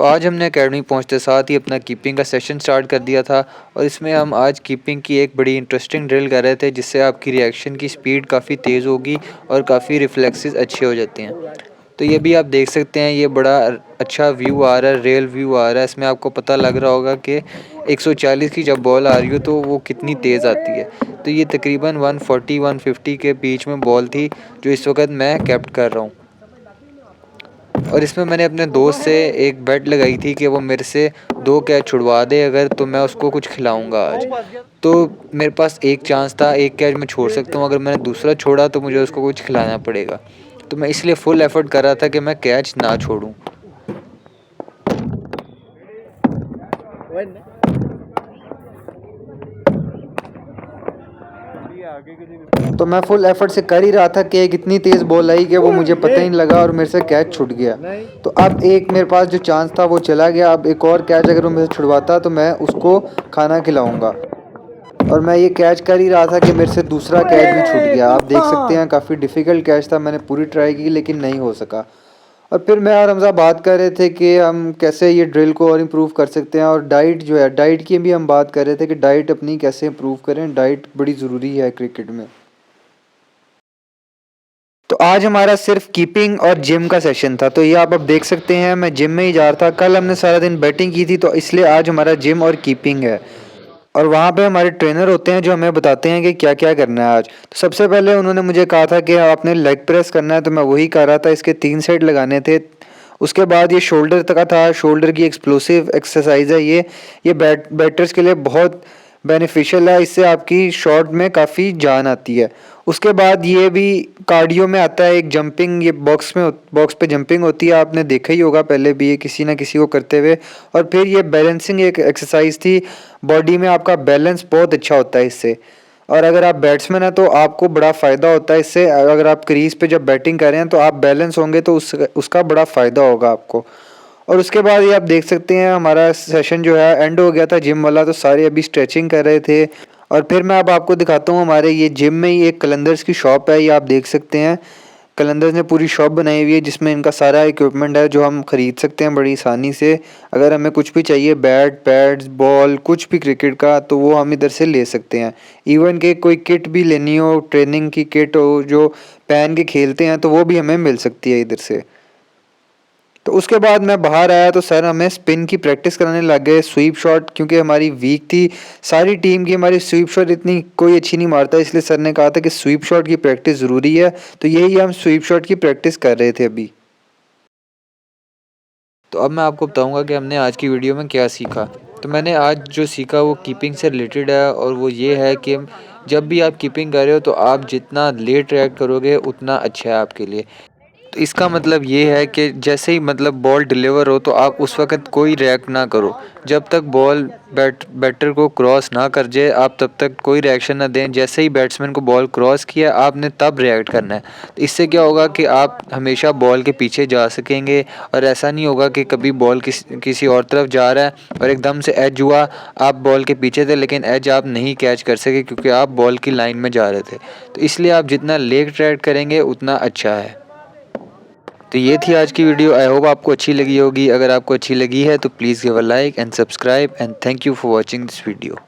आज हमने एकेडमी पहुंचते साथ ही अपना कीपिंग का सेशन स्टार्ट कर दिया था और इसमें हम आज कीपिंग की एक बड़ी इंटरेस्टिंग ड्रिल कर रहे थे जिससे आपकी रिएक्शन की स्पीड काफ़ी तेज़ होगी और काफ़ी रिफ्लेक्सेस अच्छे हो जाते हैं। तो ये भी आप देख सकते हैं, ये बड़ा अच्छा व्यू आ रहा है, रियल व्यू आ रहा है। इसमें आपको पता लग रहा होगा कि 140 की जब बॉल आ रही हो तो वो कितनी तेज़ आती है। तो ये तकरीबन 140-150 के बीच में बॉल थी जो इस वक्त मैं कैप्ट कर रहा हूँ। और इसमें मैंने अपने दोस्त से एक बेट लगाई थी कि वो मेरे से 2 कैच छुड़वा दे अगर, तो मैं उसको कुछ खिलाऊँगा आज। तो मेरे पास एक चांस था, एक कैच मैं छोड़ सकता हूँ, अगर मैंने दूसरा छोड़ा तो मुझे उसको कुछ खिलाना पड़ेगा। तो मैं इसलिए फुल एफ़र्ट कर रहा था कि मैं कैच ना छोड़ूँ। तो मैं फुल एफर्ट से कर ही रहा था कि एक इतनी तेज़ बॉल आई कि वो मुझे पता ही नहीं लगा और मेरे से कैच छूट गया। तो अब एक मेरे पास जो चांस था वो चला गया। अब एक और कैच अगर वो मेरे से छुड़वाता तो मैं उसको खाना खिलाऊंगा। और मैं ये कैच कर ही रहा था कि मेरे से दूसरा कैच भी छूट गया। आप देख सकते हैं काफ़ी डिफ़िकल्ट कैच था, मैंने पूरी ट्राई की लेकिन नहीं हो सका। और फिर मैं और हमज़ा बात कर रहे थे कि हम कैसे ये ड्रिल को और इम्प्रूव कर सकते हैं, और डाइट जो है, डाइट की भी हम बात कर रहे थे कि डाइट अपनी कैसे इम्प्रूव करें। डाइट बड़ी ज़रूरी है क्रिकेट में। तो आज हमारा सिर्फ कीपिंग और जिम का सेशन था। तो ये आप अब देख सकते हैं, मैं जिम में ही जा रहा था। कल हमने सारा दिन बैटिंग की थी तो इसलिए आज हमारा जिम और कीपिंग है। और वहाँ पे हमारे ट्रेनर होते हैं जो हमें बताते हैं कि क्या क्या करना है आज। तो सबसे पहले उन्होंने मुझे कहा था कि आपने लेग प्रेस करना है, तो मैं वही कर रहा था। इसके 3 सेट लगाने थे। उसके बाद ये शोल्डर तक का था। शोल्डर की एक्सप्लोसिव एक्सरसाइज है ये बैटर्स के लिए बहुत बेनिफिशियल है। इससे आपकी शॉट में काफ़ी जान आती है। उसके बाद ये भी कार्डियो में आता है, एक जंपिंग, ये बॉक्स पे जंपिंग होती है। आपने देखा ही होगा पहले भी ये किसी ना किसी को करते हुए। और फिर ये बैलेंसिंग एक एक्सरसाइज थी। बॉडी में आपका बैलेंस बहुत अच्छा होता है इससे। और अगर आप बैट्समैन हैं तो आपको बड़ा फ़ायदा होता है इससे। अगर आप क्रीज़ पे जब बैटिंग कर रहे हैं तो आप बैलेंस होंगे तो उसका बड़ा फ़ायदा होगा आपको। और उसके बाद ये आप देख सकते हैं हमारा सेशन जो है एंड हो गया था जिम वाला। तो सारे अभी स्ट्रेचिंग कर रहे थे। और फिर मैं अब आपको दिखाता हूँ, हमारे ये जिम में ही एक कलंदर्स की शॉप है, ये आप देख सकते हैं। कलंदर्स ने पूरी शॉप बनाई हुई है जिसमें इनका सारा इक्विपमेंट है जो हम ख़रीद सकते हैं बड़ी आसानी से। अगर हमें कुछ भी चाहिए, बैट, पैड्स, बॉल, कुछ भी क्रिकेट का, तो वो हम इधर से ले सकते हैं। इवन के कोई किट भी लेनी हो, ट्रेनिंग की किट हो जो पहन के खेलते हैं, तो वो भी हमें मिल सकती है इधर से। तो उसके बाद मैं बाहर आया तो सर हमें स्पिन की प्रैक्टिस कराने लग गए, स्वीप शॉट, क्योंकि हमारी वीक थी सारी टीम की। हमारी स्वीप शॉट इतनी कोई अच्छी नहीं मारता, इसलिए सर ने कहा था कि स्वीप शॉट की प्रैक्टिस ज़रूरी है। तो यही हम स्वीप शॉट की प्रैक्टिस कर रहे थे अभी। तो अब मैं आपको बताऊंगा कि हमने आज की वीडियो में क्या सीखा। तो मैंने आज जो सीखा वो कीपिंग से रिलेटेड है, और वो ये है कि जब भी आप कीपिंग कर रहे हो तो आप जितना लेट रिएक्ट करोगे उतना अच्छा है आपके लिए। तो इसका मतलब ये है कि जैसे ही मतलब बॉल डिलीवर हो तो आप उस वक़्त कोई रिएक्ट ना करो। जब तक बॉल बैटर को क्रॉस ना कर जाए आप तब तक कोई रिएक्शन ना दें। जैसे ही बैट्समैन को बॉल क्रॉस किया आपने तब रिएक्ट करना है। तो इससे क्या होगा कि आप हमेशा बॉल के पीछे जा सकेंगे, और ऐसा नहीं होगा कि कभी बॉल किसी और तरफ जा रहा है और एकदम से एज हुआ, आप बॉल के पीछे थे लेकिन एज आप नहीं कैच कर सके क्योंकि आप बॉल की लाइन में जा रहे थे। तो इसलिए आप जितना लेट रिएक्ट करेंगे उतना अच्छा है। तो ये थी आज की वीडियो। आई होप आपको अच्छी लगी होगी। अगर आपको अच्छी लगी है तो please give a like and subscribe, and thank you for watching this video.